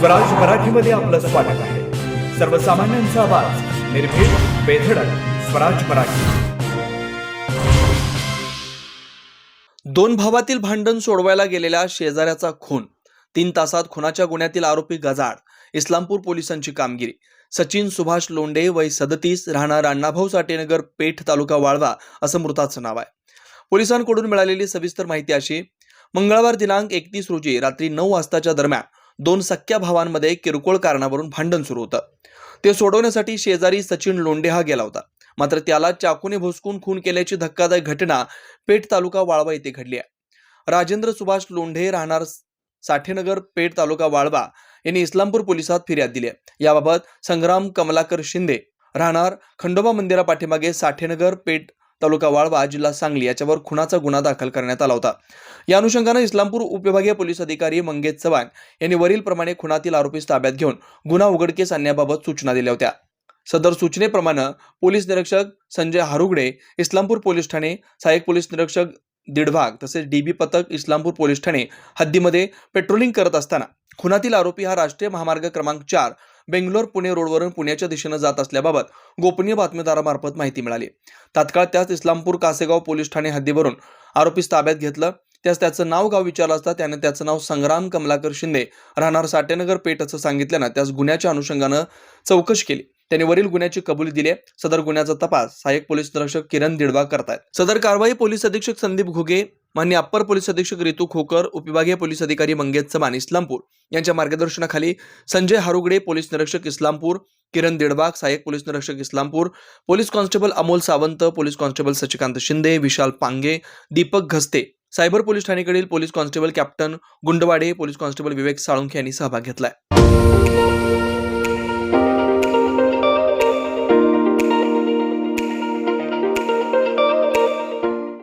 स्वराज मराठीमध्ये आपलं स्वागत आहे। सर्वसामान्यांचा आवाज, निर्भीड, बेधडक, स्वराज मराठी। दोन भावातील भांडण सोडवायला गेलेल्या शेजाऱ्याचा खून, 3 तासात खुनाच्या गुन्ह्यातील आरोपी गजाआड, इस्लामपूर पोलिसांची कामगिरी। सचिन सुभाष लोंढे वय 37, राहणार अण्णाभाऊ साठेनगर, पेठ, तालुका वाळवा असं मृताचं नाव आहे। पोलिसांकडून मिळालेली सविस्तर माहिती अशी: मंगळवार दिनांक 31 रोजी रात्री 9 वाजताच्या दरम्यान 2 सख्या भावांमध्ये किरकोळ कारणावरून भांडण सुरू होतं। ते सोडवण्यासाठी शेजारी सचिन लोंढे हा गेला होता, मात्र त्याला चाकूने भोसकून खून केल्याची धक्कादायक घटना पेठ तालुका वाळवा येथे घडली आहे। राजेंद्र सुभाष लोंढे राहणार साठेनगर, पेठ, तालुका वाळवा यांनी इस्लामपूर पोलिसात फिर्याद दिली आहे। याबाबत संग्राम कमलाकर शिंदे राहणार खंडोबा मंदिरा पाठीमागे, साठेनगर, पेठ, तालुका वाळवा, जिल्हा सांगली याच्यावर खुनाचा गुन्हा दाखल करण्यात आला होता। या अनुषंगाने इस्लामपूर उपविभागीय पोलीस अधिकारी मंगेश चव्हाण यांनी वरील प्रमाणे खुनातील आरोपीस ताब्यात घेऊन गुन्हा उघडकीस आणण्याबाबत सूचना दिल्या होत्या। सदर सूचनेप्रमाणे पोलीस निरीक्षक संजय हारुगडे, इस्लामपूर पोलीस ठाणे, सहाय्यक पोलीस निरीक्षक दिडभाग तसेच डीबी पथक इस्लामपूर पोलीस ठाणे हद्दीमध्ये पेट्रोलिंग करत असताना खुनातील आरोपी हा राष्ट्रीय महामार्ग क्रमांक 4 बेंगलोर पुणे रोडवरून पुण्याच्या दिशेने जात असल्याबाबत गोपनीय बातमीदारामार्फत माहिती मिळाली। तात्काळ त्याच इस्लामपूर कासेगाव पोलीस ठाणे हद्दीवरून आरोपीस ताब्यात घेतलं। त्यास त्याचं नाव गाव विचारलं असता त्याने त्याचं नाव संग्राम कमलाकर शिंदे राहणार साठेनगर, पेठ असं सांगितल्यानं त्यास गुन्ह्याच्या अनुषंगानं चौकशी केली। त्याने वरील गुन्ह्याची कबुली दिली। सदर गुन्ह्याचा तपास सहाय्यक पोलीस निरीक्षक किरण दिडभाग करतायत। सदर कारवाई पोलीस अधीक्षक संदीप घुगे, माननीय अप्पर पोलीस अधीक्षक रितू खोकर, उपविभागीय पोलीस अधिकारी मंगेश चव्हाण इस्लामपूर यांच्या मार्गदर्शनाखाली संजय हारुगडे, पोलीस निरीक्षक इस्लामपूर, किरण दिडभाग, सहाय्यक पोलीस निरीक्षक Islampur, police constable Amol Sawant, police constable Sachikant Shinde, Vishal Pange, Deepak Ghaste, cyber police ठाणेकडील police constable captain Gundwade, police constable Vivek Salunkhe यांनी सहभाग घेतलाय।